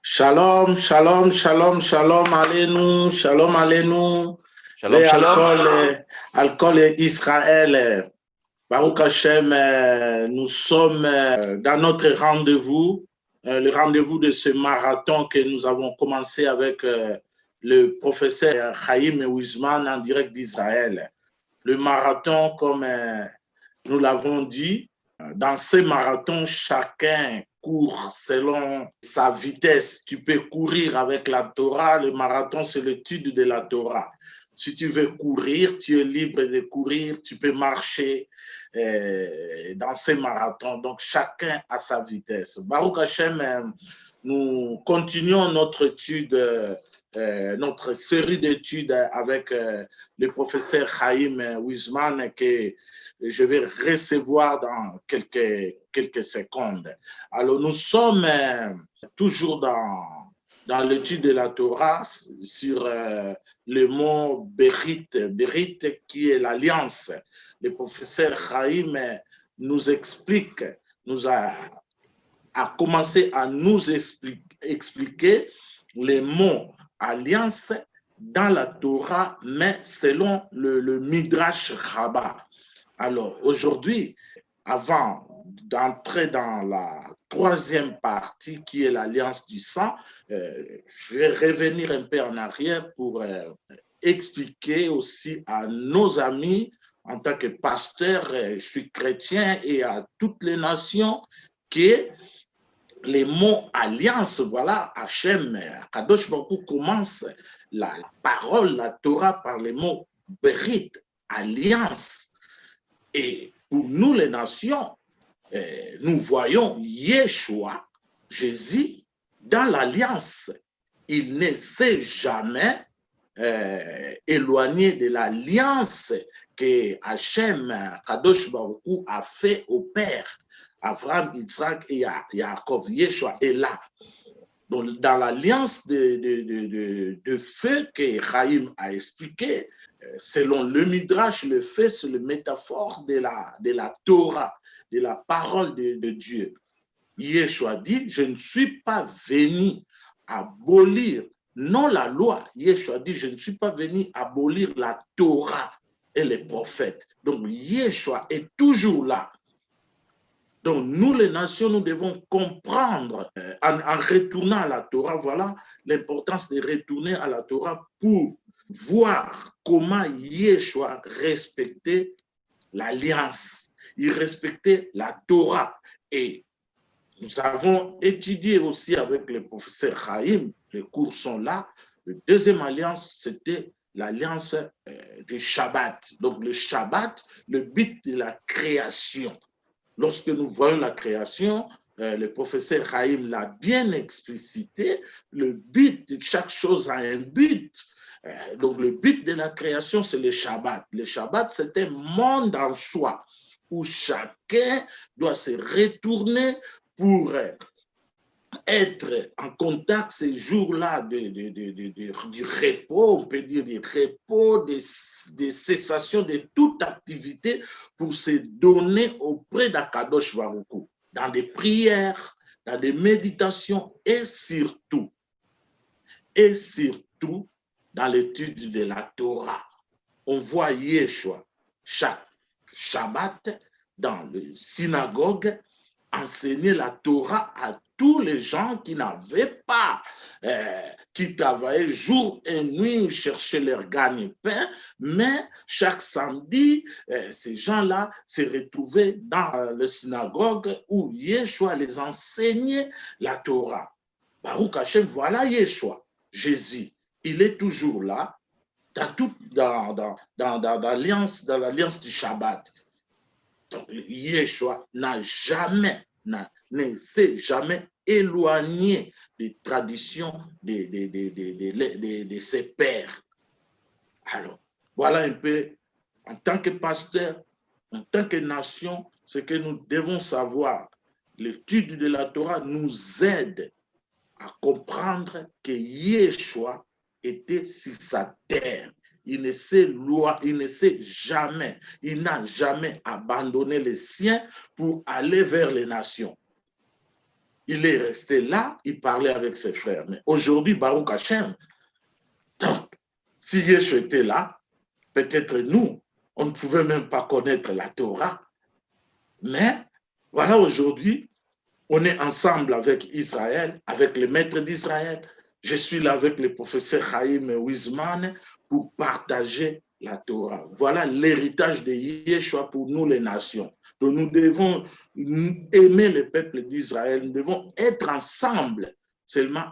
Shalom, shalom, shalom, shalom, Aleinu, shalom, Aleinu, Shalom, les shalom. alcool et Israël. Baruch Hashem, nous sommes dans notre rendez-vous, le rendez-vous de ce marathon que nous avons commencé avec le professeur Chaim Weizmann en direct d'Israël. Le marathon, comme nous l'avons dit, dans ce marathon, chacun court selon sa vitesse. Tu peux courir avec la Torah. Le marathon, c'est l'étude de la Torah. Si tu veux courir, tu es libre de courir. Tu peux marcher dans ces marathons. Donc, chacun a sa vitesse. Baruch Hashem, nous continuons notre étude, notre série d'études avec le professeur Chaim Weizmann que je vais recevoir dans quelques secondes. Alors, nous sommes toujours dans l'étude de la Torah sur le mot Berit, Berit qui est l'alliance. Le professeur Chaim nous explique, a commencé à nous expliquer les mots alliance dans la Torah, mais selon le Midrash Rabbah. Alors, aujourd'hui, avant d'entrer dans la troisième partie qui est l'alliance du sang, je vais revenir un peu en arrière pour expliquer aussi à nos amis, en tant que pasteur, je suis chrétien et à toutes les nations, que les mots alliance, voilà, Hachem, Kadosh Baruch commence la parole, la Torah par les mots Berit, alliance. Et pour nous, les nations, nous voyons Yeshua, Jésus, dans l'alliance. Il ne s'est jamais éloigné de l'alliance que Hachem, Kadosh Baruch Hu, a fait au Père. Abraham, Isaac et Yaakov. Yeshua est là. Donc, dans l'alliance de feu que Chaim a expliqué, selon le Midrash, le feu, c'est la métaphore de la Torah, de la parole de Dieu. Yeshua dit, je ne suis pas venu abolir, non la loi. Yeshua dit, je ne suis pas venu abolir la Torah et les prophètes. Donc, Yeshua est toujours là. Donc, nous, les nations, nous devons comprendre, en retournant à la Torah, voilà l'importance de retourner à la Torah pour voir comment Yeshua respectait l'alliance. Il respectait la Torah. Et nous avons étudié aussi avec le professeur Chaim, les cours sont là. La deuxième alliance, c'était l'alliance du Shabbat. Donc, le Shabbat, le but de la création. Lorsque nous voyons la création, le professeur Chaim l'a bien explicité, le but de chaque chose a un but. Donc le but de la création, c'est le Shabbat. Le Shabbat, c'est un monde en soi où chacun doit se retourner pour être en contact ces jours-là du repos, on peut dire du repos, des cessations de toute activité pour se donner auprès d'Akadosh Baruch Hu, dans des prières, dans des méditations et surtout dans l'étude de la Torah. On voit Yeshua chaque Shabbat dans le synagogue enseigner la Torah à tous les gens qui n'avaient pas, qui travaillaient jour et nuit, cherchaient leur gagne-pain, mais chaque samedi, ces gens-là se retrouvaient dans le synagogue où Yeshua les enseignait la Torah. Baruch Hashem, voilà Yeshua, Jésus, il est toujours là, dans l'alliance du Shabbat. Donc, Yeshua ne s'est jamais éloigné des traditions de ses pères. Alors, voilà un peu, en tant que pasteur, en tant que nation, ce que nous devons savoir. L'étude de la Torah nous aide à comprendre que Yeshua était sur sa terre. Il n'a jamais abandonné les siens pour aller vers les nations. Il est resté là, il parlait avec ses frères. Mais aujourd'hui, Baruch Hashem, donc, si Yeshua était là, peut-être nous, on ne pouvait même pas connaître la Torah. Mais voilà, aujourd'hui, on est ensemble avec Israël, avec les maîtres d'Israël. Je suis là avec le professeur Chaim Wiesman pour partager la Torah. Voilà l'héritage de Yeshua pour nous les nations. Donc nous devons aimer le peuple d'Israël, nous devons être ensemble seulement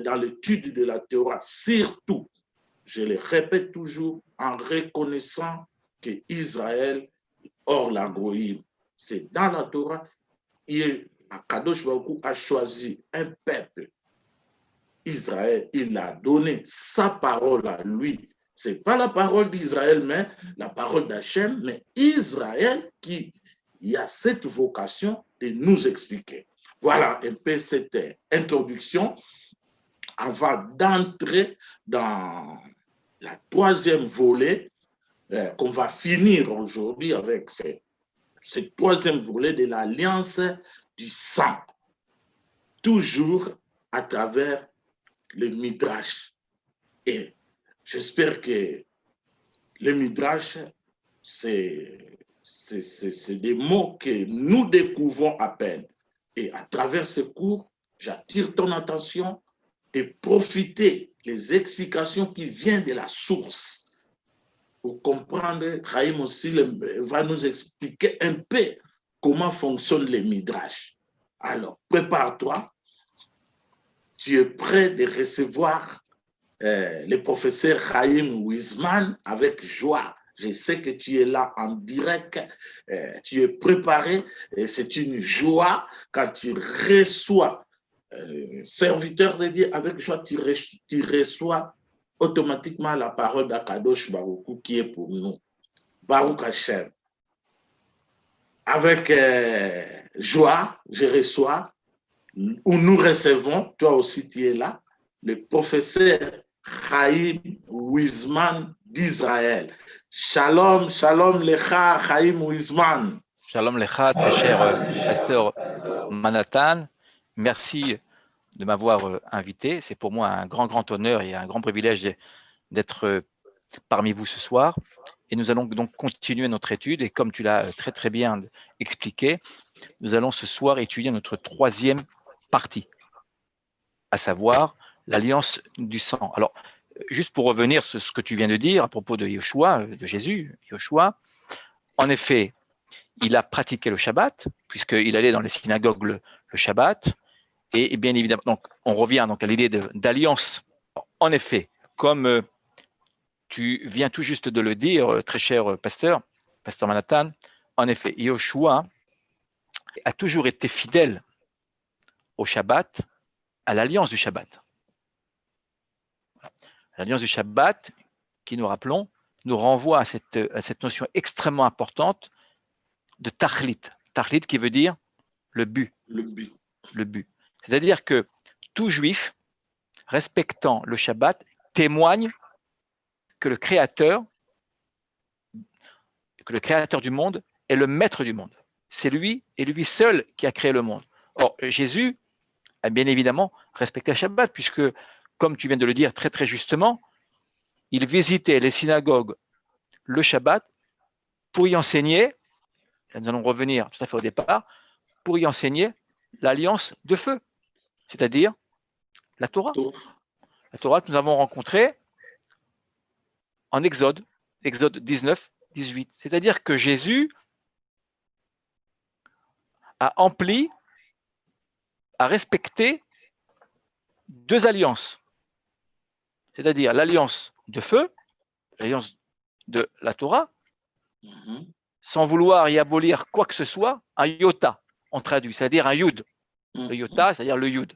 dans l'étude de la Torah, surtout, je le répète toujours, en reconnaissant que Israël, hors la Goïm, c'est dans la Torah, Kadosh Baruch Hu a choisi un peuple, Israël, il a donné sa parole à lui. Ce n'est pas la parole d'Israël, mais la parole d'Hachem, mais Israël qui a cette vocation de nous expliquer. Voilà un peu cette introduction avant d'entrer dans la troisième volet qu'on va finir aujourd'hui avec ce troisième volet de l'alliance du sang, toujours à travers le Midrash. Et j'espère que le Midrash, c'est des mots que nous découvrons à peine. Et à travers ce cours, j'attire ton attention et profiter des explications qui viennent de la source. Pour comprendre, Chaim aussi va nous expliquer un peu comment fonctionne le Midrash. Alors, prépare-toi. Tu es prêt de recevoir le professeur Chaim Wiesman avec joie. Je sais que tu es là en direct, tu es préparé et c'est une joie quand tu reçois serviteur de Dieu avec joie, tu reçois automatiquement la parole d'Akadosh Baruch Hu qui est pour nous. Baruch Hashem. Avec joie, je reçois, où nous recevons, toi aussi tu es là, le professeur Chaim Wiesman d'Israël. Shalom, shalom lecha, Chaim Wiesman. Shalom lecha, très cher pasteur Manhattan. Merci de m'avoir invité. C'est pour moi un grand honneur et un grand privilège d'être parmi vous ce soir. Et nous allons donc continuer notre étude. Et comme tu l'as très bien expliqué, nous allons ce soir étudier notre troisième partie, à savoir l'alliance du sang. Alors, juste pour revenir sur ce que tu viens de dire à propos de Yoshua, de Jésus, Yoshua, en effet, il a pratiqué le Shabbat, puisqu'il allait dans les synagogues le Shabbat, et bien évidemment, donc, on revient donc à l'idée d'alliance. En effet, comme tu viens tout juste de le dire, très cher pasteur Manhattan, en effet, Yoshua a toujours été fidèle au Shabbat, à l'alliance du Shabbat. L'alliance du Shabbat, qui nous rappelons, nous renvoie à cette notion extrêmement importante de tachlit. Tachlit qui veut dire le but. Le but. Le but. C'est-à-dire que tout juif, respectant le Shabbat, témoigne que le Créateur du monde est le maître du monde. C'est lui et lui seul qui a créé le monde. Or, Jésus a bien évidemment respecté le Shabbat, puisque, comme tu viens de le dire très justement, il visitait les synagogues le Shabbat pour y enseigner, nous allons revenir tout à fait au départ, pour y enseigner l'alliance de feu, c'est-à-dire la Torah. La Torah que nous avons rencontrée en Exode 19, 18. C'est-à-dire que Jésus a respecté deux alliances, c'est-à-dire l'alliance de feu, l'alliance de la Torah, sans vouloir y abolir quoi que ce soit, un iota, on traduit, c'est-à-dire un yud. Le iota, c'est-à-dire le yud.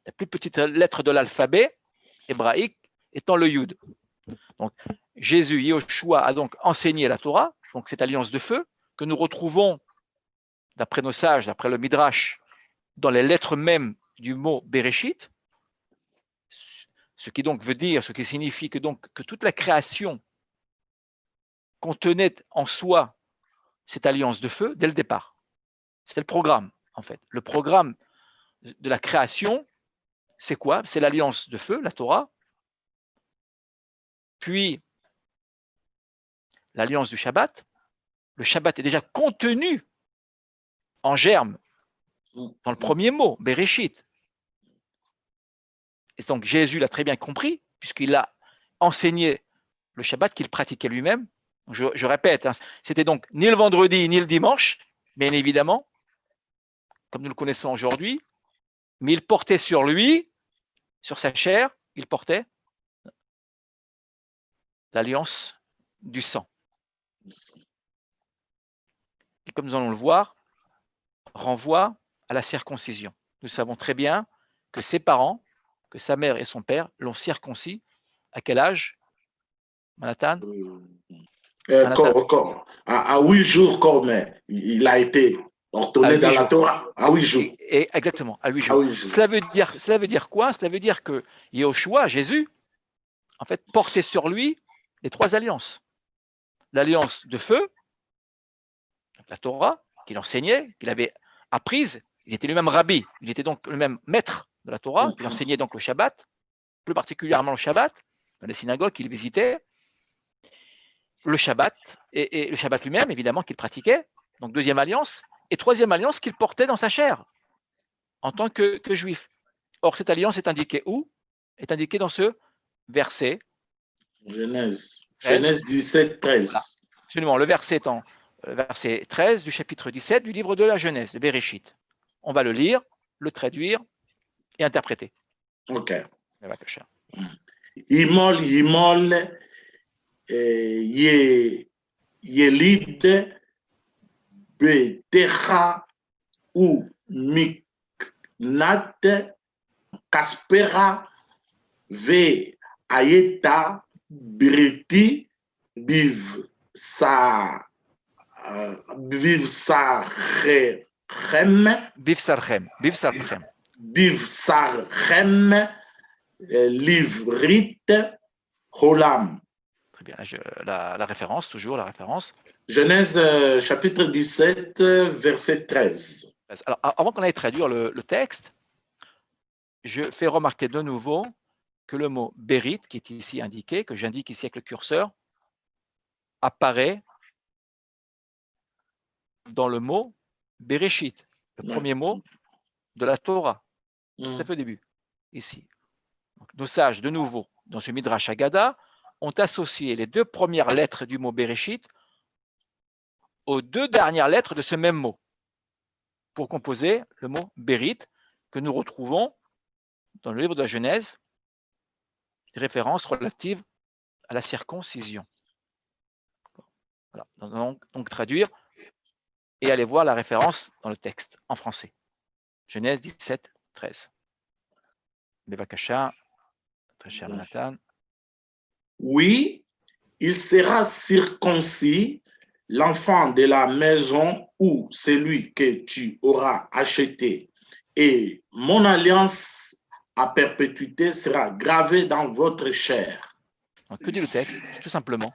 La plus petite lettre de l'alphabet hébraïque étant le yud. Donc, Jésus, Yoshua, a donc enseigné la Torah, donc cette alliance de feu, que nous retrouvons, d'après nos sages, d'après le Midrash, dans les lettres mêmes du mot Bereshit, ce qui signifie que toute la création contenait en soi cette alliance de feu dès le départ. C'était le programme, en fait. Le programme de la création, c'est quoi? C'est l'alliance de feu, la Torah, puis l'alliance du Shabbat. Le Shabbat est déjà contenu en germe dans le premier mot, Bereshit. Et donc Jésus l'a très bien compris, puisqu'il a enseigné le Shabbat qu'il pratiquait lui-même. Je répète, hein, c'était donc ni le vendredi ni le dimanche, bien évidemment, comme nous le connaissons aujourd'hui, mais il portait sur lui, sur sa chair, il portait l'alliance du sang. Et comme nous allons le voir, renvoie à la circoncision. Nous savons très bien que ses parents, que sa mère et son père l'ont circoncis. À quel âge, Manhattan? À 8 jours, comme il a été ordonné dans la Torah, à 8 jours. Exactement, à 8 jours. Cela veut dire quoi? Cela veut dire que Yahushua, Jésus, en fait, portait sur lui les trois alliances. L'alliance de feu, la Torah, qu'il enseignait, qu'il avait apprise. Il était lui-même rabbi, il était donc le même maître de la Torah, il enseignait donc le Shabbat, plus particulièrement le Shabbat, dans les synagogues qu'il visitait, le Shabbat, et le Shabbat lui-même, évidemment, qu'il pratiquait, donc deuxième alliance, et troisième alliance qu'il portait dans sa chair, en tant que juif. Or, cette alliance est indiquée où? Est indiquée dans ce verset. Genèse 17, 13. Voilà. Absolument, le verset étant verset 13 du chapitre 17 du livre de la Genèse, de Bereshit. On va le lire, le traduire et interpréter. Ok. Yimol, Yelid, Betecha, ou Miknat, Kaspera, Ve Ayeta, Briti, Biv Sarchem, Livrit, Holam. Très bien, la référence, toujours la référence. Genèse chapitre 17, verset 13. Alors, avant qu'on aille traduire le texte, je fais remarquer de nouveau que le mot Bérit, qui est ici indiqué, que j'indique ici avec le curseur, apparaît dans le mot Bereshit, le premier mot de la Torah, tout à fait au début, ici. Donc, nos sages, de nouveau, dans ce Midrash Haggadah, ont associé les deux premières lettres du mot Bereshit aux deux dernières lettres de ce même mot, pour composer le mot Bérit, que nous retrouvons dans le livre de la Genèse, des références relatives à la circoncision. Voilà. Donc traduire et aller voir la référence dans le texte en français. Genèse 17, 13. Bevakasha, très cher Manhattan. Oui, il sera circoncis, l'enfant de la maison ou celui que tu auras acheté, et mon alliance à perpétuité sera gravée dans votre chair. Donc, que dit le texte? Tout simplement.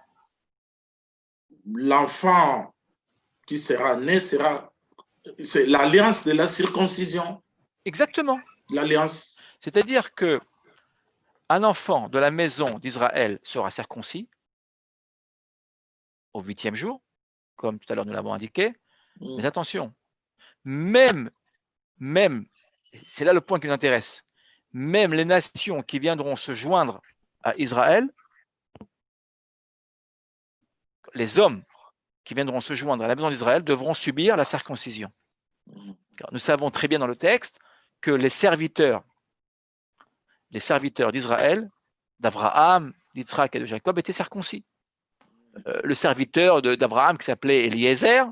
L'enfant qui sera né sera, c'est l'alliance de la circoncision. Exactement. L'alliance. C'est-à-dire que un enfant de la maison d'Israël sera circoncis au 8e jour, comme tout à l'heure nous l'avons indiqué. Mais attention, même, c'est là le point qui nous intéresse, même les nations qui viendront se joindre à Israël, les hommes qui viendront se joindre à la maison d'Israël devront subir la circoncision. Car nous savons très bien dans le texte que les serviteurs d'Israël, d'Abraham, d'Yitzhak et de Jacob étaient circoncis. Le serviteur d'Abraham qui s'appelait Eliezer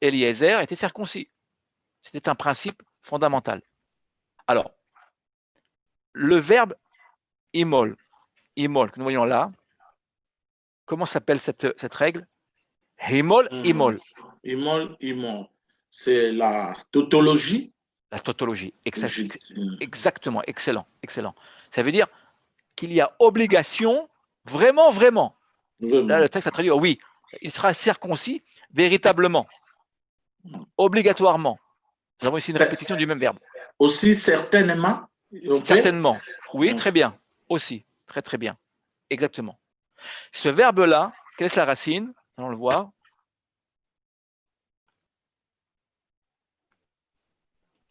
était circoncis. C'était un principe fondamental. Alors, le verbe imol que nous voyons là, comment s'appelle cette règle? Imol. Imol. C'est la tautologie. La tautologie, exactement, excellent. Ça veut dire qu'il y a obligation, vraiment. Là, le texte a traduit, oui, il sera circoncis véritablement, obligatoirement. Nous avons ici une répétition du même verbe. Aussi, certainement. Certainement. Oui, très bien. Aussi. Très, très bien. Exactement. Ce verbe-là, quelle est sa racine? Allons le voir.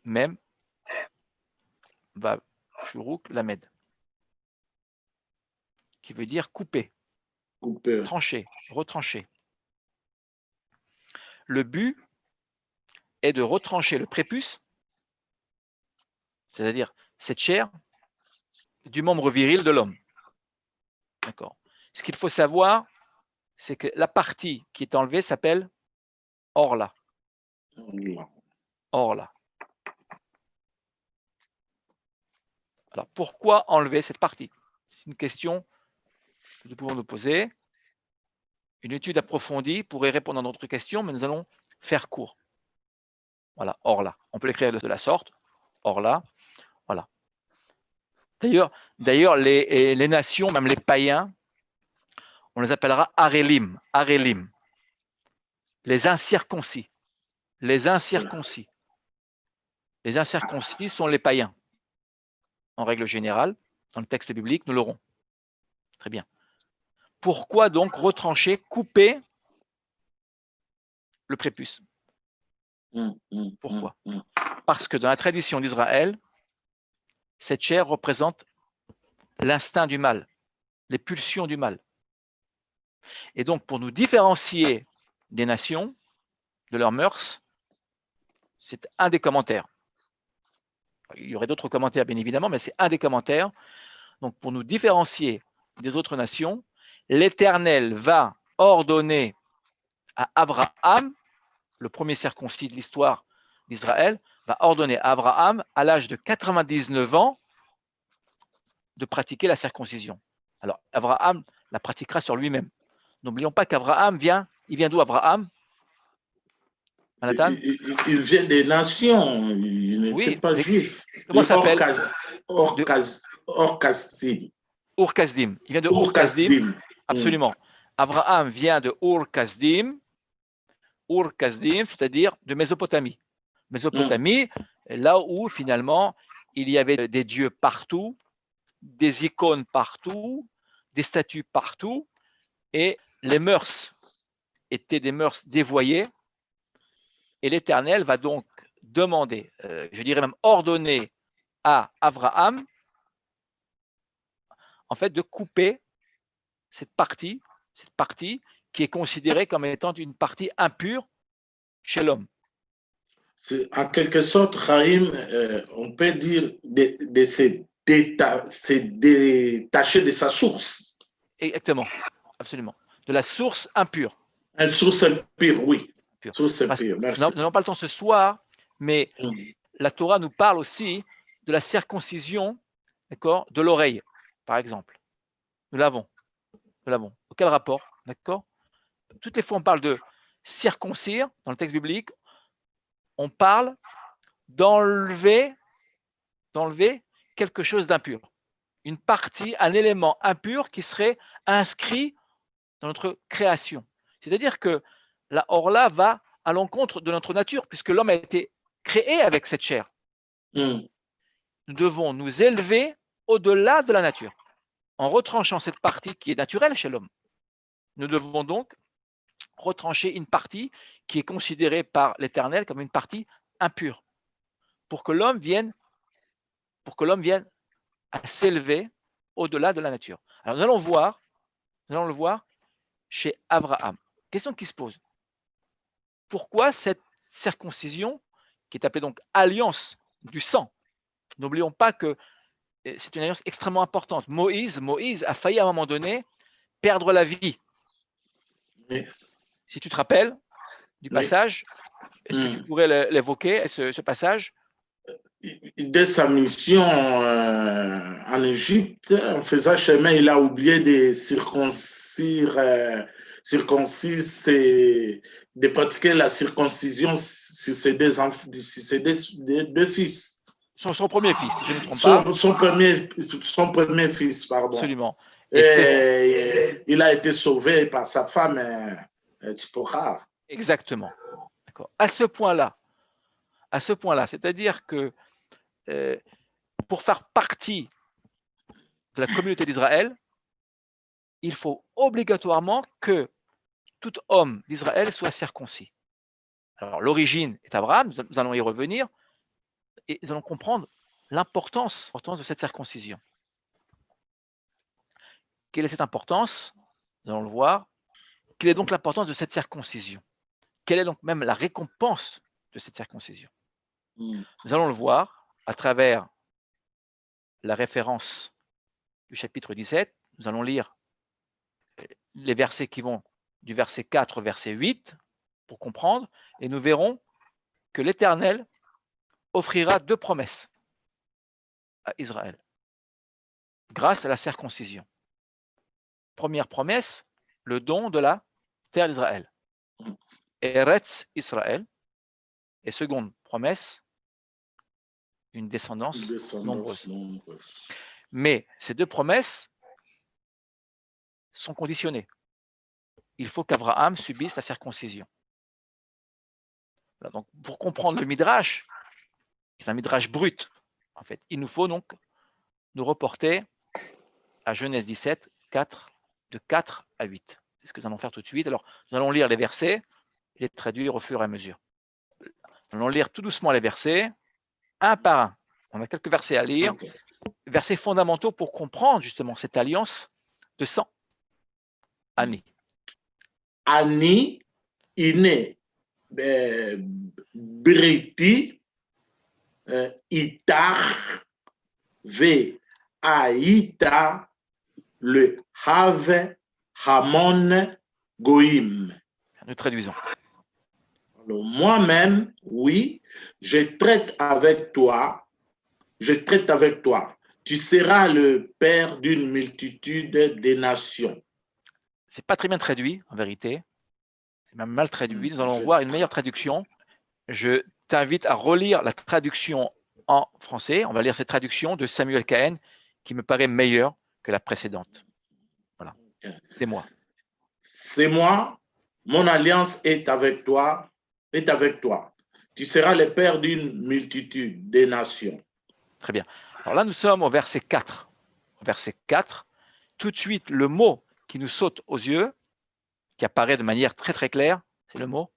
Même. Va. Shuruk lamed. Qui veut dire couper. Couper. Trancher. Retrancher. Le but est de retrancher le prépuce, c'est-à-dire cette chair, du membre viril de l'homme. D'accord. Ce qu'il faut savoir, c'est que la partie qui est enlevée s'appelle orla. Orla. Alors, pourquoi enlever cette partie? C'est une question que nous pouvons nous poser. Une étude approfondie pourrait répondre à notre question, mais nous allons faire court. Voilà, orla. On peut l'écrire de la sorte. Orla. Voilà. D'ailleurs, les nations, même les païens, on les appellera arélim. Arélim. Les incirconcis. Les incirconcis. Les incirconcis sont les païens. En règle générale, dans le texte biblique, nous l'aurons. Très bien. Pourquoi donc retrancher, couper le prépuce? Pourquoi? Parce que dans la tradition d'Israël, cette chair représente l'instinct du mal, les pulsions du mal. Et donc, pour nous différencier des nations, de leurs mœurs, c'est un des commentaires. Il y aurait d'autres commentaires, bien évidemment, mais c'est un des commentaires. Donc, pour nous différencier des autres nations, l'Éternel va ordonner à Abraham, le premier circoncis de l'histoire d'Israël, va ordonner à Abraham, à l'âge de 99 ans, de pratiquer la circoncision. Alors, Abraham la pratiquera sur lui-même. N'oublions pas qu'Abraham il vient d'où Abraham? Il vient des nations, il n'était pas juif. Comment ça s'appelle? Ur-Kasdim. Ur-Kasdim. Il vient de Ur-Kasdim. Absolument. Abraham vient de Ur-Kasdim. Ur-Kasdim, c'est-à-dire de Mésopotamie. Mésopotamie, là où finalement il y avait des dieux partout, des icônes partout, des statues partout, et les mœurs étaient des mœurs dévoyées. Et l'Éternel va donc demander, je dirais même ordonner à Abraham, en fait, de couper cette partie qui est considérée comme étant une partie impure chez l'homme. En quelque sorte, Chaim, on peut dire de se détacher de sa source. Exactement, absolument. De la source impure. Une source impure, oui. Source impure, merci. Nous n'avons pas le temps ce soir, mais la Torah nous parle aussi de la circoncision, d'accord, de l'oreille, par exemple. Nous l'avons. Quel rapport, d'accord? Toutes les fois on parle de circoncire dans le texte biblique, on parle d'enlever quelque chose d'impur, une partie, un élément impur qui serait inscrit dans notre création. C'est-à-dire que la orla va à l'encontre de notre nature, puisque l'homme a été créé avec cette chair. Nous devons nous élever au-delà de la nature, en retranchant cette partie qui est naturelle chez l'homme. Nous devons donc retrancher une partie qui est considérée par l'Éternel comme une partie impure, pour que l'homme vienne à s'élever au-delà de la nature. Alors nous allons le voir chez Abraham. Question qui se pose. Pourquoi cette circoncision, qui est appelée donc alliance du sang? N'oublions pas que c'est une alliance extrêmement importante. Moïse a failli à un moment donné perdre la vie. Oui. Si tu te rappelles du passage, est-ce que tu pourrais l'évoquer, ce passage? Dès sa mission en Égypte, en faisant chemin, il a oublié de circoncire, de pratiquer la circoncision sur ses deux enfants, sur ses deux fils. Son premier fils, si je ne me trompe pas. Son premier fils, pardon. Absolument. Et il a été sauvé par sa femme, Tzipora. Exactement. À ce point-là, c'est-à-dire que pour faire partie de la communauté d'Israël, il faut obligatoirement que tout homme d'Israël soit circoncis. Alors, l'origine est Abraham, nous allons y revenir, et nous allons comprendre l'importance de cette circoncision. Quelle est cette importance? Nous allons le voir. Quelle est donc l'importance de cette circoncision? Quelle est donc même la récompense de cette circoncision? Nous allons le voir à travers la référence du chapitre 17. Nous allons lire les versets qui vont du verset 4 au verset 8 pour comprendre, et nous verrons que l'Éternel offrira 2 promesses à Israël grâce à la circoncision. Première promesse, le don de la terre d'Israël, Eretz Israël, et seconde promesse, une descendance nombreuse. Mais ces 2 promesses sont conditionnées. Il faut qu'Abraham subisse la circoncision. Voilà, donc, pour comprendre le Midrash, c'est un Midrash brut, en fait. Il nous faut donc nous reporter à Genèse 17, de 4 à 8. C'est ce que nous allons faire tout de suite. Alors, nous allons lire les versets et les traduire au fur et à mesure. Nous allons lire tout doucement les versets, un par un. On a quelques versets à lire, versets fondamentaux pour comprendre justement cette alliance de sang. Ani. Ani, Iné, Briti, Itar, Ve, Aïta, le Have, Hamon, Goïm. Nous traduisons. Alors, moi-même, oui, je traite avec toi. Tu seras le père d'une multitude des nations. C'est pas très bien traduit, en vérité. C'est même mal traduit. Nous allons voir une meilleure traduction. Je t'invite à relire la traduction en français. On va lire cette traduction de Samuel Cahen qui me paraît meilleure que la précédente. Voilà. C'est moi. C'est moi. Mon alliance est avec toi. Tu seras le père d'une multitude des nations. Très bien. Alors là, nous sommes au verset 4. Au verset 4, tout de suite, le mot qui nous saute aux yeux, qui apparaît de manière très très claire, c'est le mot?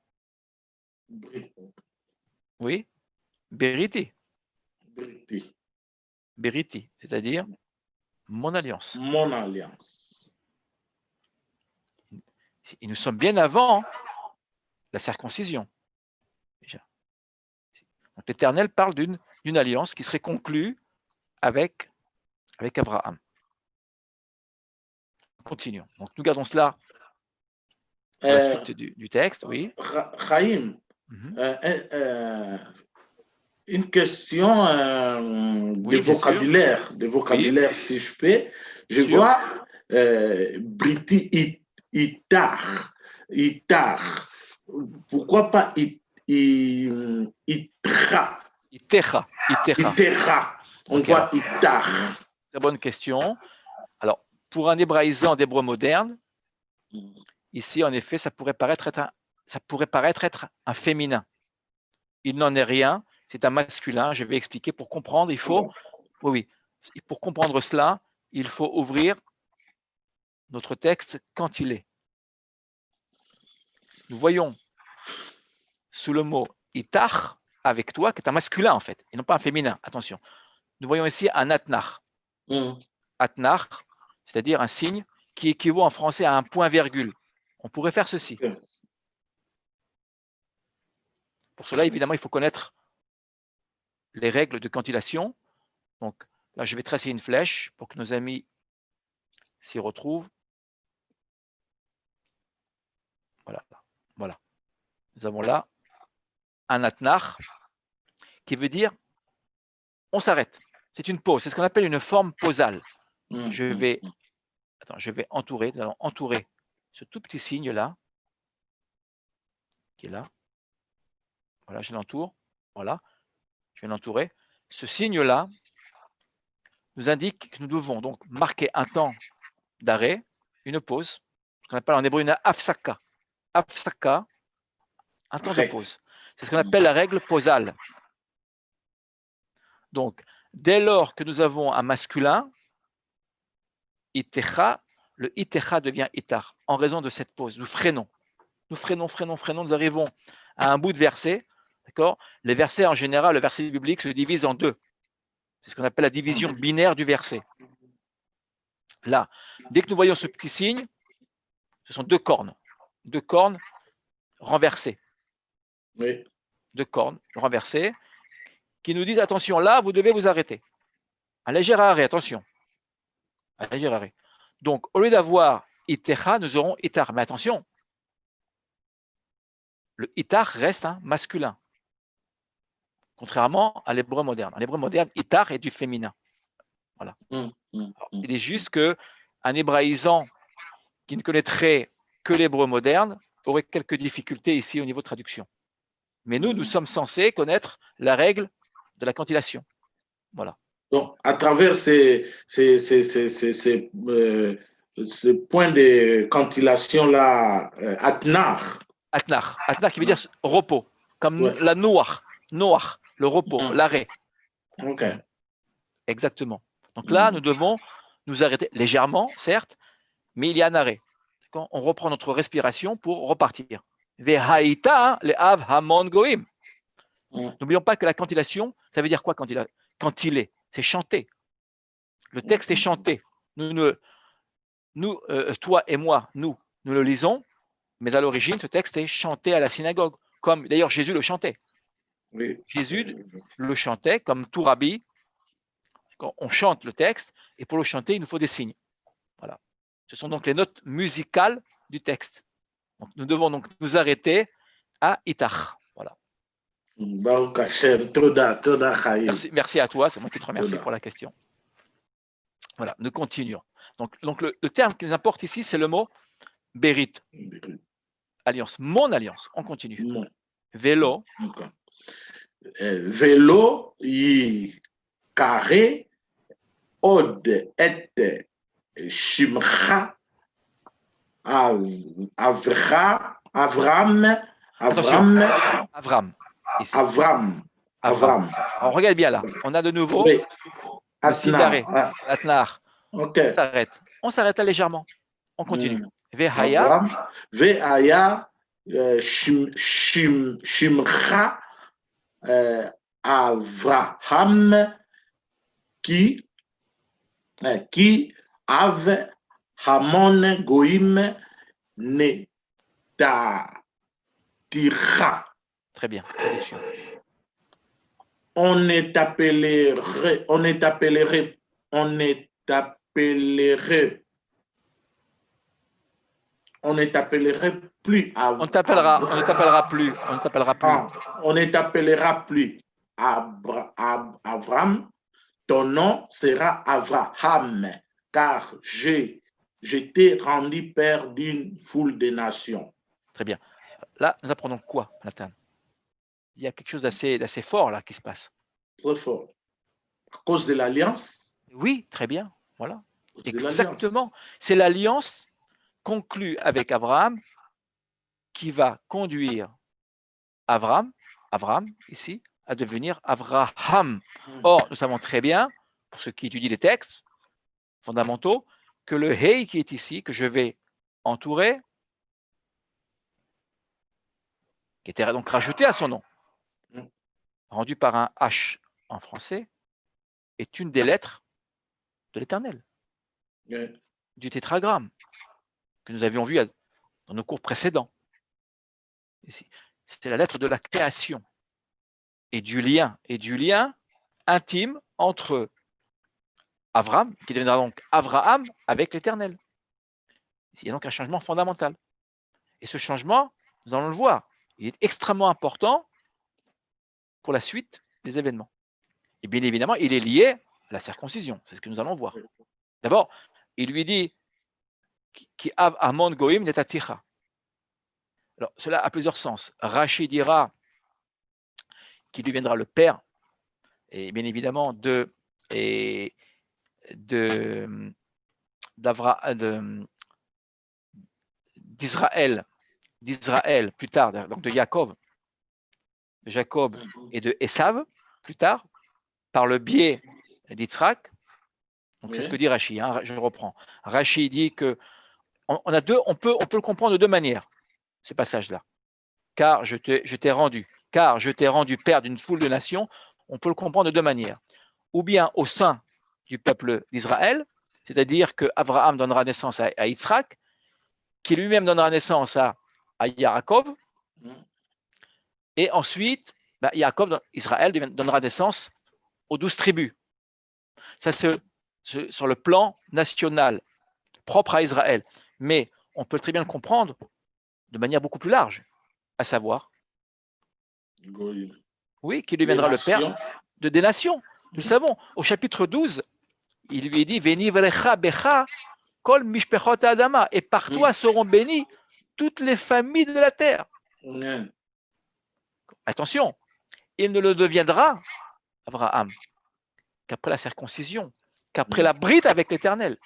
Oui, Beriti. Beriti, c'est-à-dire mon alliance. Mon alliance. Et nous sommes bien avant la circoncision. Déjà. Donc l'Éternel parle d'une alliance qui serait conclue avec Abraham. Continuons. Donc nous gardons cela pour la suite du texte, oui. Chaim, une question de vocabulaire, oui. Si je peux. Je vois Briti Itar. Pourquoi pas Itra? Itecha. On voit Itar. Très bonne question. Alors, pour un hébraïsant d'hébreu moderne, ici, en effet, ça pourrait paraître être un féminin. Il n'en est rien, c'est un masculin. Je vais expliquer. Pour comprendre, il faut, pour comprendre cela, il faut ouvrir notre texte quand il est. Nous voyons sous le mot itach, avec toi, qui est un masculin en fait, et non pas un féminin. Attention. Nous voyons ici un atnar. Atnar, c'est-à-dire un signe qui équivaut en français à un point-virgule. On pourrait faire ceci. Pour cela, évidemment, il faut connaître les règles de cantillation. Donc là, je vais tracer une flèche pour que nos amis s'y retrouvent. Voilà. Nous avons là un atnar qui veut dire on s'arrête. C'est une pause. C'est ce qu'on appelle une forme posale. Je vais entourer. Nous allons entourer ce tout petit signe là, qui est là. Voilà, je l'entoure. Voilà, je vais l'entourer. Ce signe là nous indique que nous devons donc marquer un temps d'arrêt, une pause, ce qu'on appelle en hébreu une afsaka. Afsaka, un temps de pause. C'est ce qu'on appelle la règle posale. Donc, dès lors que nous avons un masculin, itecha, le itecha devient itar, en raison de cette pause. Nous freinons, nous arrivons à un bout de verset. D'accord? Les versets, en général, le verset biblique se divise en deux. C'est ce qu'on appelle la division binaire du verset. Là, dès que nous voyons ce petit signe, ce sont deux cornes renversées. Oui. Deux cornes renversées qui nous disent attention, là, vous devez vous arrêter. Un léger arrêt, attention. Un léger arrêt. Donc, au lieu d'avoir itecha, nous aurons itar. Mais attention, le itar reste un masculin, contrairement à l'hébreu moderne. En hébreu moderne, itar est du féminin. Voilà. Alors, il est juste qu'un hébraïsant qui ne connaîtrait que l'hébreu moderne aurait quelques difficultés ici au niveau de traduction. Mais nous sommes censés connaître la règle de la cantillation. Voilà. Donc, à travers ce point de cantillation-là, Atnar. Atnar qui veut dire repos, comme la noach, le repos, l'arrêt. Ok. Exactement. Donc là, nous devons nous arrêter légèrement, certes, mais il y a un arrêt. On reprend notre respiration pour repartir. Vehaïta le av hamon goim. N'oublions pas que la cantillation, ça veut dire quoi cantiler? C'est chanter. Le texte est chanté. Toi et moi, nous le lisons, mais à l'origine, ce texte est chanté à la synagogue, comme d'ailleurs Jésus le chantait. Oui. Jésus le chantait comme tout rabbi. Quand on chante le texte, et pour le chanter, il nous faut des signes. Voilà. Ce sont donc les notes musicales du texte. Donc, nous devons donc nous arrêter à Itach. Voilà. Merci à toi, c'est moi qui te remercie pour la question. Voilà, nous continuons. Donc le terme qui nous importe ici, c'est le mot Berit. Alliance, mon alliance. On continue. Vélo. Vélo, y carré, od et shimcha, Avram. Ici. Avram. On regarde bien là. On a de nouveau le signe d'arrêt. Atnar. Okay. On s'arrête là légèrement. On continue. Vehaya. Shimcha, Avraham, qui avait Hamon Goïm Netaticha. Très bien, traduction. On est appelé plus. On ne t'appellera plus. On ne t'appellera plus Avram. Ton nom sera Avraham, car je t'ai rendu père d'une foule de nations. Très bien. Là, nous apprenons quoi, Nathan? Il y a quelque chose d'assez fort là qui se passe. Très fort. À cause de l'alliance? Oui, très bien. Voilà. Exactement. C'est l'alliance conclue avec Abraham qui va conduire Abraham ici, à devenir Avraham. Or, nous savons très bien, pour ceux qui étudient les textes fondamentaux, que le Hei qui est ici, que je vais entourer, qui était donc rajouté à son nom, rendu par un H en français, est une des lettres de l'Éternel, du tétragramme, que nous avions vu dans nos cours précédents. C'est la lettre de la création et du lien intime entre Avram, qui deviendra donc Avraham, avec l'Éternel. Il y a donc un changement fondamental. Et ce changement, nous allons le voir, il est extrêmement important pour la suite des événements. Et bien évidemment, il est lié à la circoncision. C'est ce que nous allons voir. D'abord, il lui dit qui av amon goim netaticha. Alors, cela a plusieurs sens. Rashi dira qu'il deviendra le père, et bien évidemment d'Israël plus tard, donc de Jacob et de Esav plus tard, par le biais d'Yitzhak. Donc c'est ce Oui. que dit Rashi, hein, je reprends. Rashi dit que on peut le comprendre de deux manières, ces passages-là. Car je t'ai rendu père d'une foule de nations, on peut le comprendre de deux manières. Ou bien au sein du peuple d'Israël, c'est-à-dire que Abraham donnera naissance à Yitzhak, qui lui-même donnera naissance à Yaakov, et ensuite, Israël donnera naissance aux 12 tribus. Ça, c'est sur le plan national, propre à Israël. Mais on peut très bien le comprendre de manière beaucoup plus large, à savoir, Goïm. oui, qui Les deviendra le père nations. des nations. Nous le savons. Au chapitre 12, il lui est dit Veni verecha becha kol mishpechot adama. Et par toi seront bénies toutes les familles de la terre. Amen. Attention, il ne le deviendra, Abraham, qu'après la circoncision, qu'après la brite avec l'Éternel.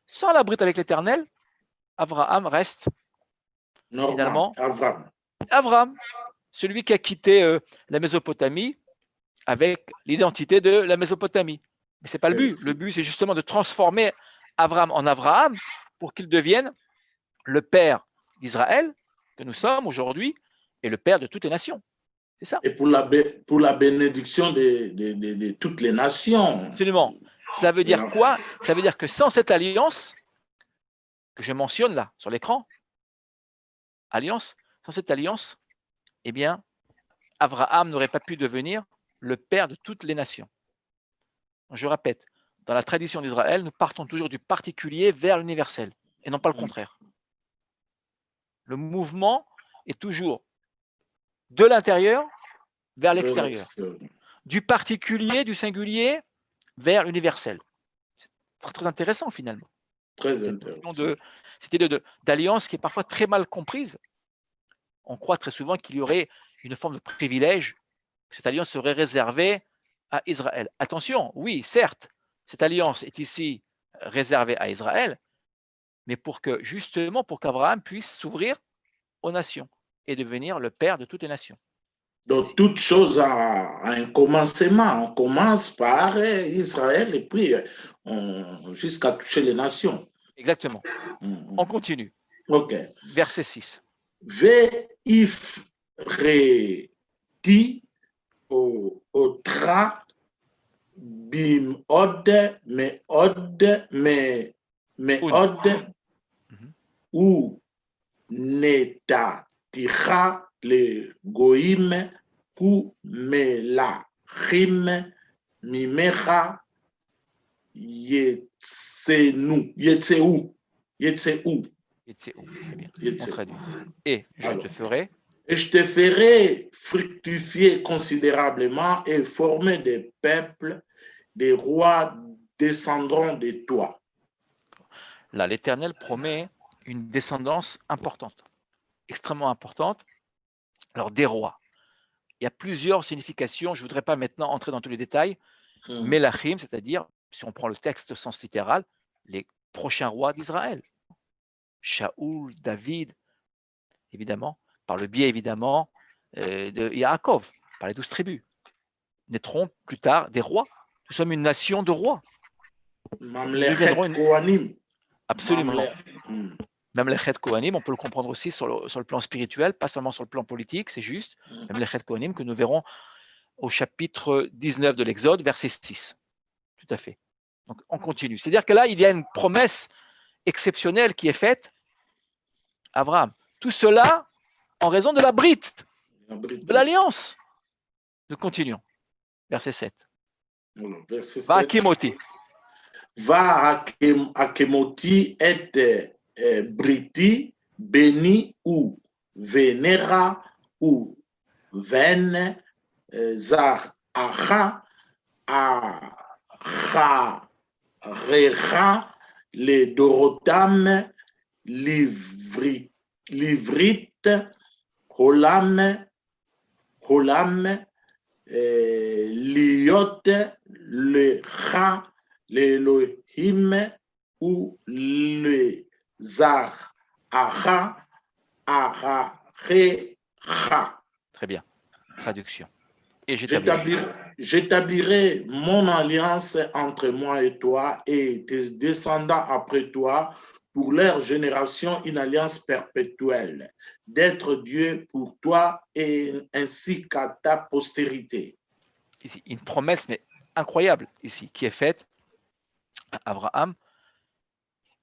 Sans la brite avec l'Éternel, Abraham reste finalement Abraham, celui qui a quitté la Mésopotamie avec l'identité de la Mésopotamie. Mais ce n'est pas le but. Le but, c'est justement de transformer Abraham en Abraham pour qu'il devienne le père d'Israël, que nous sommes aujourd'hui, et le père de toutes les nations. C'est ça. Et pour la bénédiction de toutes les nations. Absolument. Cela veut dire quoi? Ça veut dire que sans cette alliance, que je mentionne là, sur l'écran, sans cette alliance, eh bien, Abraham n'aurait pas pu devenir le père de toutes les nations. Je répète, dans la tradition d'Israël, nous partons toujours du particulier vers l'universel, et non pas le contraire. Le mouvement est toujours de l'intérieur vers l'extérieur, du particulier, du singulier, vers l'universel. C'est très, très intéressant finalement. Très intéressant. Cette idée d'alliance qui est parfois très mal comprise. On croit très souvent qu'il y aurait une forme de privilège, que cette alliance serait réservée à Israël. Attention, oui, certes, cette alliance est ici réservée à Israël, mais justement pour qu'Abraham puisse s'ouvrir aux nations et devenir le père de toutes les nations. Donc, toute chose a un commencement. On commence par Israël et puis jusqu'à toucher les nations. Exactement. On continue. Ok. Verset 6. Ve'if reti otra bim od ou netaticha le goim ku melachim mimecha yetzeu. Très bien. On traduit. Et je te ferai fructifier considérablement et former des peuples, des rois descendront de toi. Là, l'Éternel promet une descendance importante, extrêmement importante. Alors, des rois. Il y a plusieurs significations. Je ne voudrais pas maintenant entrer dans tous les détails. Melachim, c'est-à-dire, si on prend le texte au sens littéral, les prochains rois d'Israël. Shaoul, David, évidemment, par le biais évidemment de Yaakov, par les 12 tribus, naîtront plus tard des rois. Nous sommes une nation de rois. Absolument. Même les Chet Kohanim, on peut le comprendre aussi sur le plan spirituel, pas seulement sur le plan politique, c'est juste. Même les Chet Kohanim que nous verrons au chapitre 19 de l'Exode, verset 6. Tout à fait. Donc on continue. C'est-à-dire que là, il y a une promesse exceptionnelle qui est faite à Abraham. Tout cela en raison de la brite, de l'alliance. Nous continuons. Verset 7. Va Akemoti. Va Akemoti et briti béni ou venera ou ven zar acha recha le dorotam livrit holam liot le cha l'Elohim ou le zar acha. Très bien. Traduction. et j'établirai mon alliance entre moi et toi et tes descendants après toi pour leur génération, une alliance perpétuelle, d'être Dieu pour toi et ainsi qu'à ta postérité. Ici, une promesse, mais incroyable, ici, qui est faite à Abraham.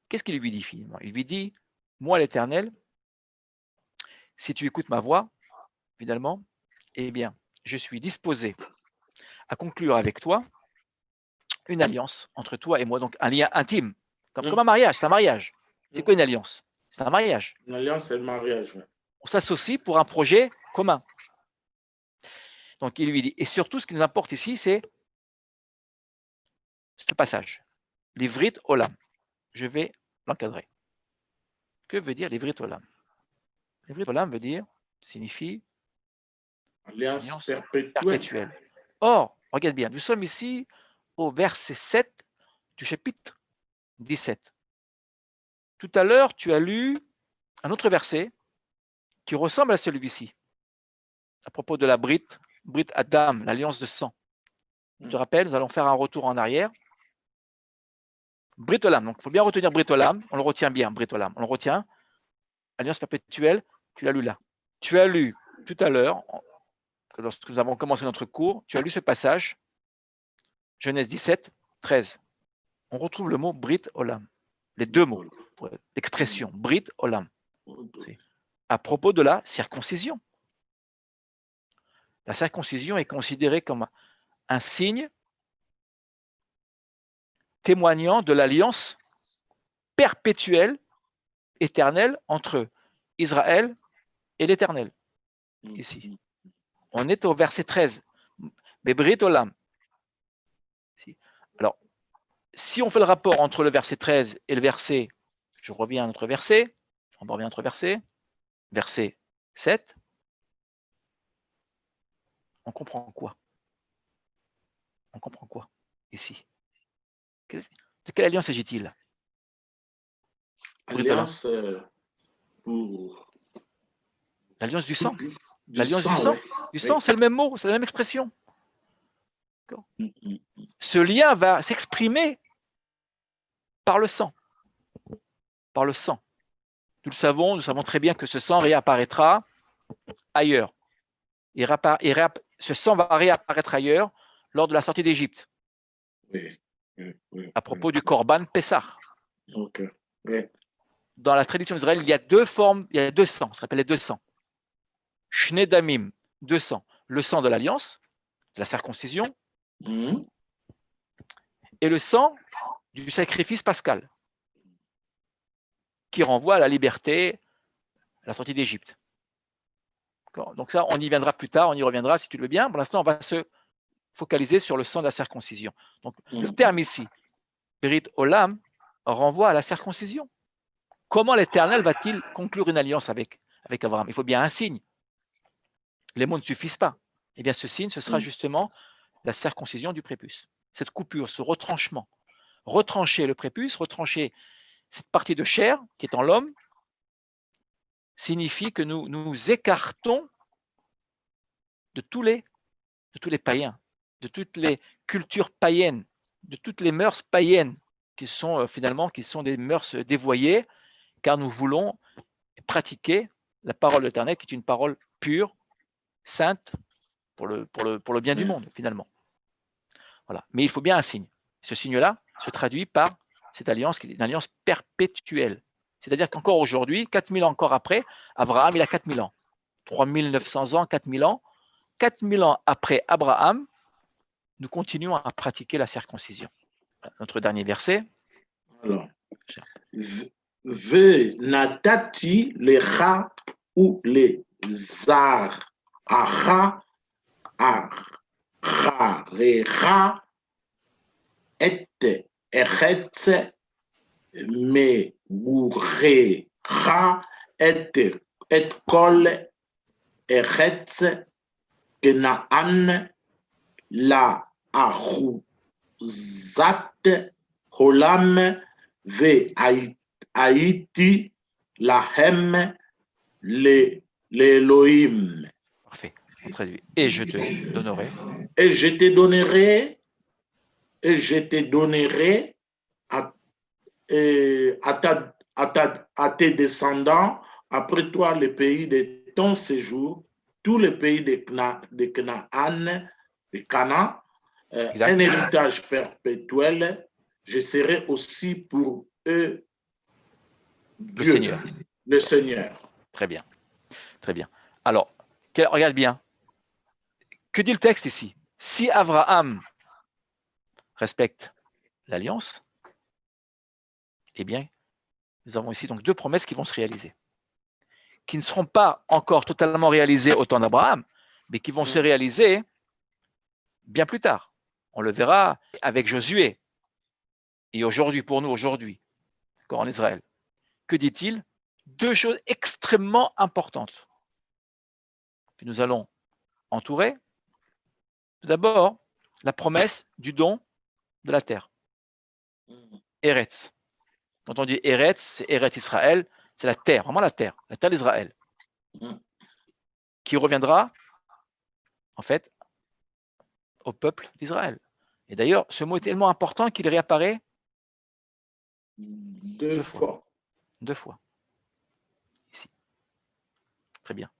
Qu'est-ce qu'il lui dit finalement? Il lui dit, moi l'Éternel, si tu écoutes ma voix, finalement, eh bien, je suis disposé à conclure avec toi une alliance entre toi et moi, donc un lien intime, comme un mariage, c'est un mariage. C'est quoi une alliance? C'est un mariage. Une alliance, c'est le mariage. On s'associe pour un projet commun. Donc il lui dit, et surtout ce qui nous importe ici, c'est ce passage, l'ivrit olam. Je vais l'encadrer. Que veut dire l'ivrit olam? L'ivrit olam signifie alliance perpétuelle. Or, regarde bien, nous sommes ici au verset 7 du chapitre 17. Tout à l'heure, tu as lu un autre verset qui ressemble à celui-ci, à propos de la Brit Adam, l'alliance de sang. Tu te rappelles, nous allons faire un retour en arrière. Brit Olam, donc il faut bien retenir Brit Olam, on le retient bien, Brit Olam, on le retient. Alliance perpétuelle, tu l'as lu là. Tu as lu tout à l'heure, lorsque nous avons commencé notre cours, tu as lu ce passage, Genèse 17, 13. On retrouve le mot Brit Olam, les deux mots, l'expression Brit Olam. C'est à propos de la circoncision. La circoncision est considérée comme un signe témoignant de l'alliance perpétuelle, éternelle, entre Israël et l'Éternel. Ici. On est au verset 13. Brit Olam. Alors, si on fait le rapport entre le verset 13 et le verset, je reviens à notre verset, verset 7, on comprend quoi? On comprend quoi ici? De quelle alliance s'agit-il? Alliance pour... L'alliance du sang. L'alliance du sang, ouais. Du sang, c'est le même mot, c'est la même expression. Ce lien va s'exprimer par le sang. Par le sang. Nous savons très bien que ce sang réapparaîtra ailleurs. Ce sang va réapparaître ailleurs lors de la sortie d'Égypte. À propos du Korban Pessah. Dans la tradition d'Israël, il y a deux formes, il y a deux sangs, ça s'appelle les deux sangs. Shnei Damim, deux sangs. Le sang de l'alliance, de la circoncision, et le sang du sacrifice pascal, qui renvoie à la liberté, à la sortie d'Égypte. Donc ça, on y viendra plus tard, on y reviendra si tu le veux bien. Pour l'instant, on va se focaliser sur le sang de la circoncision. Donc le terme ici, Brit Olam, renvoie à la circoncision. Comment l'Éternel va-t-il conclure une alliance avec Abraham? Il faut bien un signe. Les mots ne suffisent pas. Eh bien, ce signe, ce sera justement la circoncision du prépuce. Cette coupure, ce retranchement. Retrancher le prépuce, retrancher cette partie de chair qui est en l'homme, signifie que nous nous écartons de tous les païens, de toutes les cultures païennes, de toutes les mœurs païennes qui sont des mœurs dévoyées, car nous voulons pratiquer la parole de l'Éternel, qui est une parole pure, sainte, pour le bien du monde, finalement. Voilà. Mais il faut bien un signe. Ce signe-là se traduit par cette alliance qui est une alliance perpétuelle. C'est-à-dire qu'encore aujourd'hui, 4000 ans encore après, Abraham, il a 4000 ans. 3900 ans, 4000 ans. 4000 ans après Abraham, nous continuons à pratiquer la circoncision. Notre dernier verset. Alors, Ve natati les rats ou les zar ara ararera et eretz me bourrera et kol eretz kenaan la ahuzat holam ve Haïti, Lahem, l'Elohim. Parfait. On traduit. Et je te donnerai. Et je te donnerai à tes descendants après toi le pays de ton séjour, tout le pays de Canaan, un héritage perpétuel. Je serai aussi pour eux Dieu, le Seigneur. Très bien, très bien. Alors, regarde bien. Que dit le texte ici? Si Abraham respecte l'alliance, eh bien, nous avons ici donc deux promesses qui vont se réaliser, qui ne seront pas encore totalement réalisées au temps d'Abraham, mais qui vont se réaliser bien plus tard. On le verra avec Josué. Et aujourd'hui, pour nous, aujourd'hui, en Israël, que dit-il? Deux choses extrêmement importantes que nous allons entourer. Tout d'abord, la promesse du don de la terre. Eretz. Quand on dit Eretz, c'est Eretz Israël, c'est la terre, vraiment la terre d'Israël, qui reviendra, en fait, au peuple d'Israël. Et d'ailleurs, ce mot est tellement important qu'il réapparaît deux fois. Deux fois. Ici. Très bien.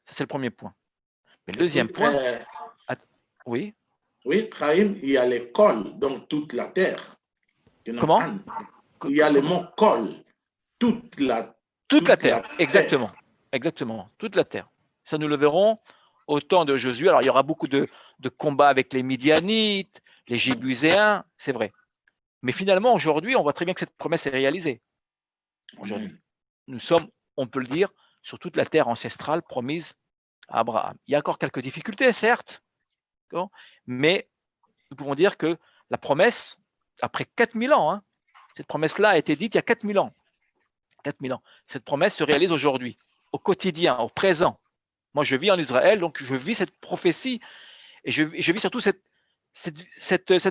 Ça, c'est le premier point. Mais le deuxième point... oui. Oui, Chaim, il y a les cols, donc toute la terre. Comment? Il y a le mot col, toute la terre. Exactement. Exactement. Toute la terre. Ça, nous le verrons au temps de Josué. Alors, il y aura beaucoup de combats avec les Midianites, les Jébuséens, c'est vrai. Mais finalement, aujourd'hui, on voit très bien que cette promesse est réalisée. Aujourd'hui, nous sommes, on peut le dire, sur toute la terre ancestrale promise à Abraham. Il y a encore quelques difficultés, certes, mais nous pouvons dire que la promesse, après 4000 ans, hein, cette promesse-là a été dite il y a 4000 ans. 4000 ans. Cette promesse se réalise aujourd'hui, au quotidien, au présent. Moi, je vis en Israël, donc je vis cette prophétie et je vis surtout cette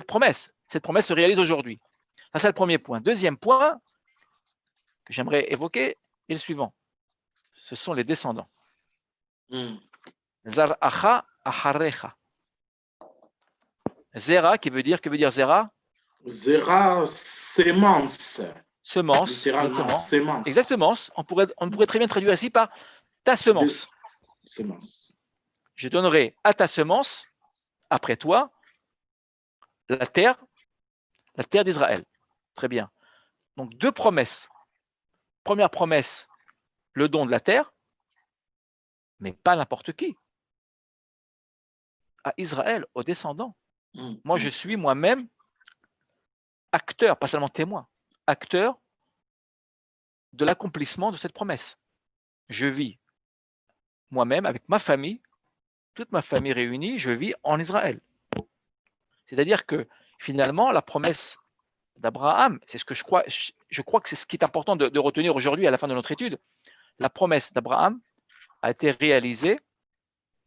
promesse. Cette promesse se réalise aujourd'hui. Ça, c'est le premier point. Deuxième point que j'aimerais évoquer est le suivant. Ce sont les descendants. Zar'acha acharecha. Zera, que veut dire Zera? Zera, sémence. Semence, littéralement, sémence. Exactement. On pourrait très bien traduire ici par ta semence. Semence. Je donnerai à ta semence, après toi, la terre d'Israël. Très bien. Donc, deux promesses. Première promesse, le don de la terre, mais pas n'importe qui. À Israël, aux descendants. Moi, je suis moi-même acteur, pas seulement témoin, acteur de l'accomplissement de cette promesse. Je vis moi-même avec ma famille, toute ma famille réunie, je vis en Israël. C'est-à-dire que finalement, la promesse d'Abraham, c'est ce que je crois que c'est ce qui est important de retenir aujourd'hui à la fin de notre étude. La promesse d'Abraham a été réalisée.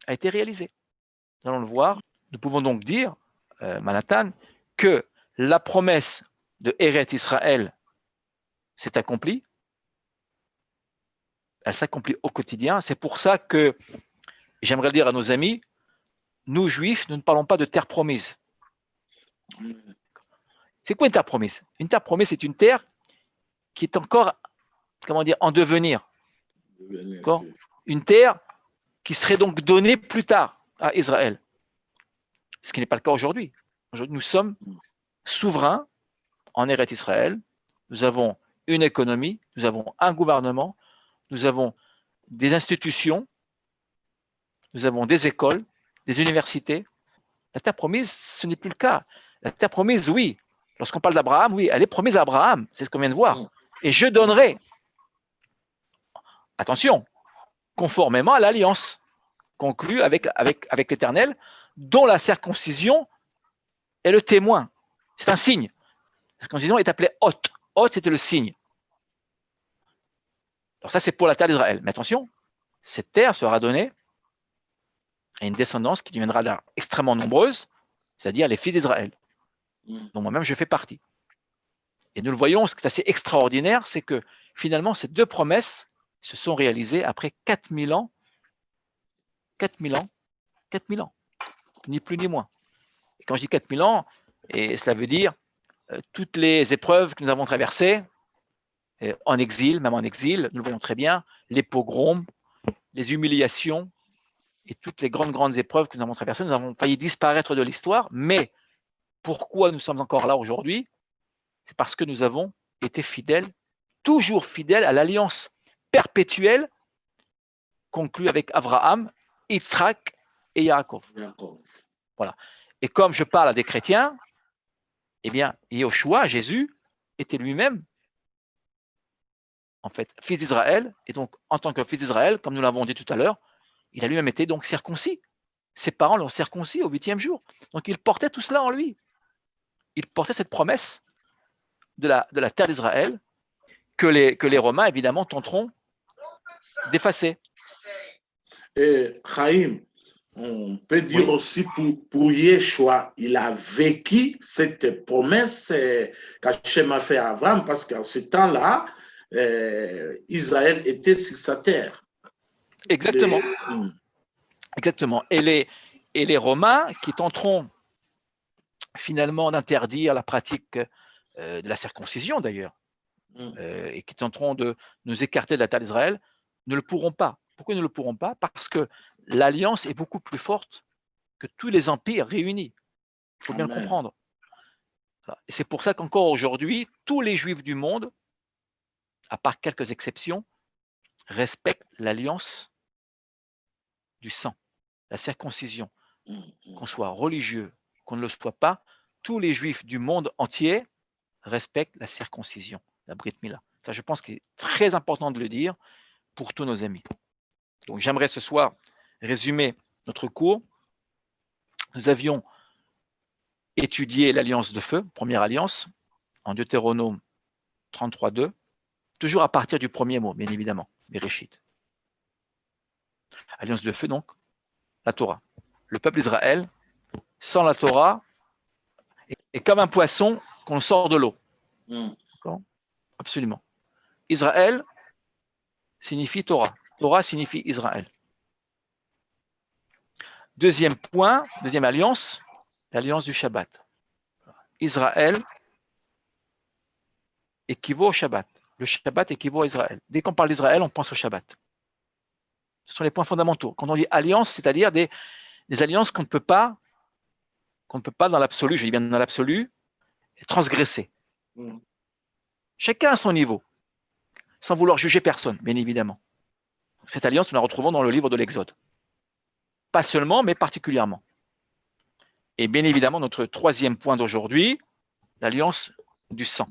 Nous allons le voir. Nous pouvons donc dire, Manhattan, que la promesse de Eret Israël s'est accomplie. Elle s'accomplit au quotidien. C'est pour ça que j'aimerais dire à nos amis, nous juifs, nous ne parlons pas de terre promise. C'est quoi une terre promise? Une terre promise, c'est une terre qui est encore, en devenir. Une terre qui serait donc donnée plus tard à Israël. Ce qui n'est pas le cas aujourd'hui. Aujourd'hui, nous sommes souverains en Eretz Israël. Nous avons une économie, nous avons un gouvernement, nous avons des institutions, nous avons des écoles, des universités. La terre promise, ce n'est plus le cas. La terre promise, oui. Lorsqu'on parle d'Abraham, oui, elle est promise à Abraham. C'est ce qu'on vient de voir. Et je donnerai, attention, conformément à l'alliance conclue avec l'Éternel, dont la circoncision est le témoin. C'est un signe. La circoncision est appelée Hot. Hot, c'était le signe. Alors ça, c'est pour la terre d'Israël. Mais attention, cette terre sera donnée à une descendance qui deviendra là extrêmement nombreuse, c'est-à-dire les fils d'Israël, dont moi-même je fais partie. Et nous le voyons, ce qui est assez extraordinaire, c'est que finalement, ces deux promesses se sont réalisées après 4000 ans 4000 ans, ni plus ni moins. Et quand je dis 4000 ans, et cela veut dire toutes les épreuves que nous avons traversées en exil, même en exil, nous le voyons très bien, les pogroms, les humiliations et toutes les grandes épreuves que nous avons traversées, nous avons failli disparaître de l'histoire, mais pourquoi nous sommes encore là aujourd'hui? C'est parce que nous avons été fidèles, toujours fidèles à l'alliance perpétuelle conclue avec Abraham, Yitzhak et Yaakov. Voilà. Et comme je parle à des chrétiens, eh bien, Yahushua, Jésus, était lui-même, en fait, fils d'Israël, et donc, en tant que fils d'Israël, comme nous l'avons dit tout à l'heure, il a lui-même été donc circoncis. Ses parents l'ont circoncis au 8e jour. Donc, il portait tout cela en lui. Il portait cette promesse de la terre d'Israël que les Romains, évidemment, tenteront d'effacer. Et Chaim, on peut dire aussi pour Yeshua, il a vécu cette promesse qu'Hachem a fait à Abraham, parce qu'en ce temps-là, Israël était sur sa terre. Exactement. Exactement. Et les Romains qui tenteront finalement d'interdire la pratique de la circoncision d'ailleurs, et qui tenteront de nous écarter de la terre d'Israël, ne le pourront pas. Pourquoi ils ne le pourront pas? Parce que l'alliance est beaucoup plus forte que tous les empires réunis. Il faut bien le comprendre. Et c'est pour ça qu'encore aujourd'hui, tous les Juifs du monde, à part quelques exceptions, respectent l'alliance du sang, la circoncision. Qu'on soit religieux, qu'on ne le soit pas, tous les Juifs du monde entier respectent la circoncision, la Brit Mila. Ça, je pense qu'il est très important de le dire pour tous nos amis. Donc, j'aimerais ce soir résumer notre cours. Nous avions étudié l'alliance de feu, première alliance, en Deutéronome 33.2, toujours à partir du premier mot, bien évidemment, Bereshit. Alliance de feu, donc, la Torah. Le peuple d'Israël, sans la Torah, est comme un poisson qu'on sort de l'eau. Absolument. Israël signifie Torah. Torah signifie Israël. Deuxième point, deuxième alliance, l'alliance du Shabbat. Israël équivaut au Shabbat. Le Shabbat équivaut à Israël. Dès qu'on parle d'Israël, on pense au Shabbat. Ce sont les points fondamentaux. Quand on dit alliance, c'est-à-dire des alliances qu'on ne peut pas dans l'absolu, je dis bien dans l'absolu, transgresser. Chacun à son niveau, sans vouloir juger personne, bien évidemment. Cette alliance, nous la retrouvons dans le livre de l'Exode. Pas seulement, mais particulièrement. Et bien évidemment, notre troisième point d'aujourd'hui, l'alliance du sang.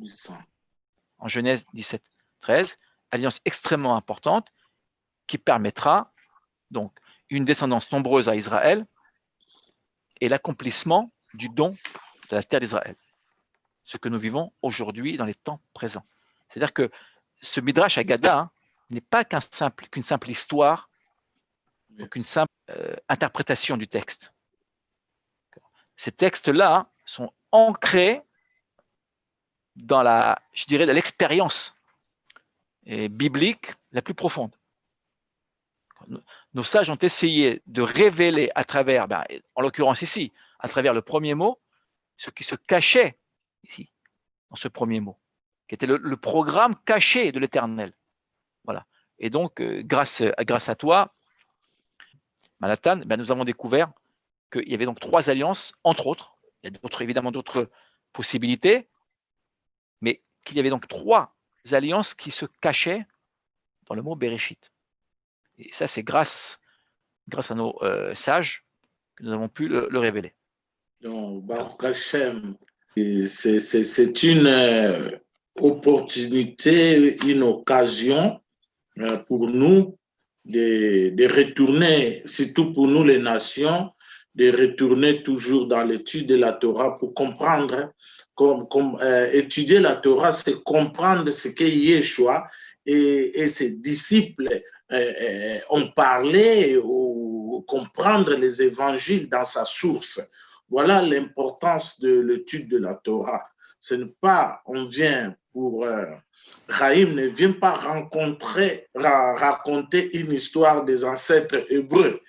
En Genèse 17-13, alliance extrêmement importante qui permettra donc une descendance nombreuse à Israël et l'accomplissement du don de la terre d'Israël. Ce que nous vivons aujourd'hui dans les temps présents. C'est-à-dire que ce Midrash Haggadah n'est pas qu'une simple histoire, qu'une simple interprétation du texte. Ces textes-là sont ancrés dans l'expérience biblique la plus profonde. Nos sages ont essayé de révéler à travers, en l'occurrence ici, à travers le premier mot, ce qui se cachait ici, dans ce premier mot, qui était le programme caché de l'Éternel. Voilà. Et donc, grâce à toi, Manhattan, nous avons découvert qu'il y avait donc 3 alliances, entre autres. Il y a évidemment d'autres possibilités, mais qu'il y avait donc 3 alliances qui se cachaient dans le mot Bereshit. Et ça, c'est grâce à nos sages que nous avons pu le révéler. Donc, Baruch Hashem, c'est une opportunité, une occasion pour nous de retourner, surtout pour nous les nations, de retourner toujours dans l'étude de la Torah pour comprendre, étudier la Torah, c'est comprendre ce que Yeshua et ses disciples ont parlé, ou comprendre les évangiles dans sa source. Voilà l'importance de l'étude de la Torah. ce n'est pas, on vient pour Chaim ne vient pas raconter une histoire des ancêtres hébreux,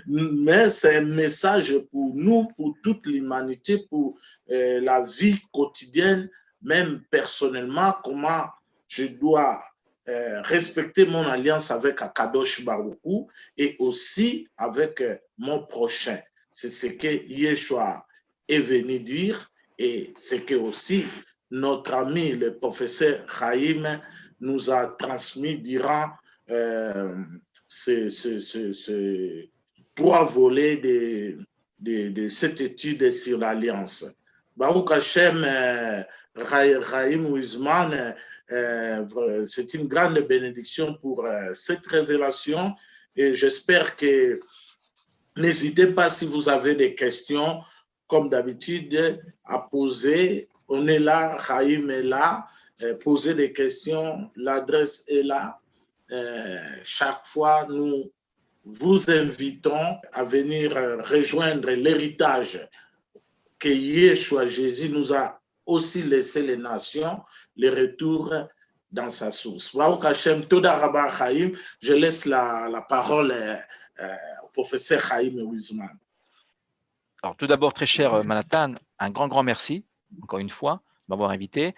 mais c'est un message pour nous, pour toute l'humanité, pour la vie quotidienne, même personnellement, comment je dois respecter mon alliance avec Akadosh Baruch Hu et aussi avec mon prochain. C'est ce que Yeshua est venu dire et ce que aussi notre ami, le professeur Chaim, nous a transmis durant ces 3 volets de cette étude sur l'alliance. Baruch Hashem, Chaim Wiseman, c'est une grande bénédiction pour cette révélation et j'espère que n'hésitez pas si vous avez des questions, comme d'habitude, à poser. On est là, Chaim est là, posez des questions, l'adresse est là. Chaque fois, nous vous invitons à venir rejoindre l'héritage que Yeshua Jésus nous a aussi laissé les nations, les retours dans sa source. Baruch Hashem, Toda Rabba Chaim, je laisse la parole au professeur Chaim Wiseman. Alors, tout d'abord, très cher Manhattan, un grand merci, encore une fois, de m'avoir invité.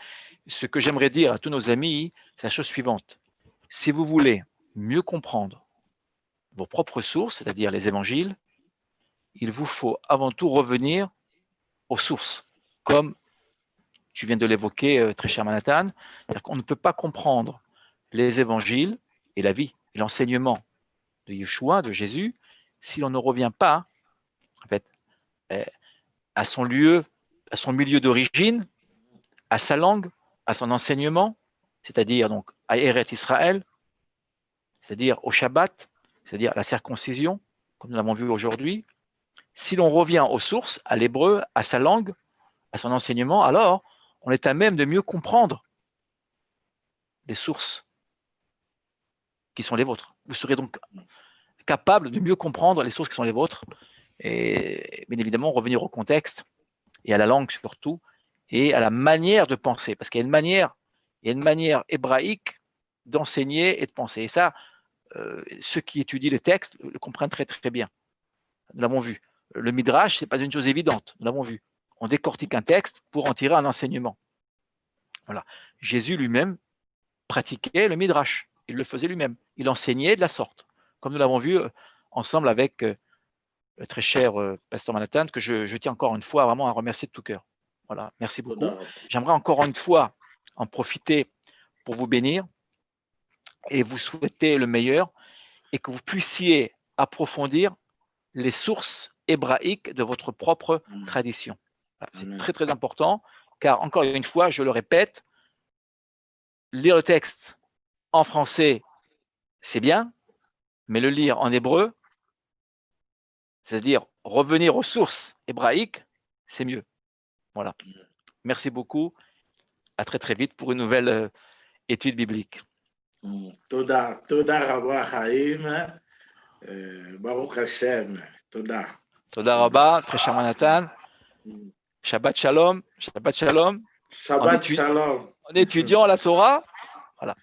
Ce que j'aimerais dire à tous nos amis, c'est la chose suivante. Si vous voulez mieux comprendre vos propres sources, c'est-à-dire les évangiles, il vous faut avant tout revenir aux sources, comme tu viens de l'évoquer, très cher Manhattan. C'est-à-dire qu'on ne peut pas comprendre les évangiles et la vie, et l'enseignement de Yeshua, de Jésus, si l'on ne revient pas, en fait, à son lieu, à son milieu d'origine, à sa langue, à son enseignement, c'est-à-dire donc à Eretz Israël, c'est-à-dire au Shabbat, c'est-à-dire à la circoncision, comme nous l'avons vu aujourd'hui. Si l'on revient aux sources, à l'hébreu, à sa langue, à son enseignement, alors on est à même de mieux comprendre les sources qui sont les vôtres. Vous serez donc capable de mieux comprendre les sources qui sont les vôtres et bien évidemment revenir au contexte et à la langue surtout et à la manière de penser, parce qu'il y a une manière hébraïque d'enseigner et de penser. Et ça, ceux qui étudient les textes le comprennent très très bien. Nous l'avons vu. Le midrash, ce n'est pas une chose évidente. Nous l'avons vu. On décortique un texte pour en tirer un enseignement. Voilà. Jésus lui-même pratiquait le midrash. Il le faisait lui-même. Il enseignait de la sorte. Comme nous l'avons vu ensemble avec le très cher pasteur Manhattan, que je tiens encore une fois vraiment à remercier de tout cœur. Voilà. Merci beaucoup. J'aimerais encore une fois en profiter pour vous bénir et vous souhaiter le meilleur et que vous puissiez approfondir les sources hébraïques de votre propre tradition. C'est très très important, car encore une fois, je le répète, lire le texte en français, c'est bien, mais le lire en hébreu, c'est-à-dire revenir aux sources hébraïques, c'est mieux. Voilà. Merci beaucoup. À très très vite pour une nouvelle étude biblique. Toda Rabba Chaim, Baruch Hashem. Toda. Toda Rabba, très cher Manhattan. Shabbat Shalom. Shabbat Shalom. Shabbat Shalom. En étudiant la Torah. Voilà.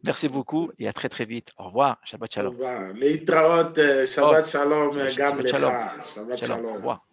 Merci beaucoup et à très très vite. Au revoir. Shabbat Shalom. Au revoir. Leitraot, Shabbat Shalom, Gam Lecha. Shabbat Shalom. Au revoir.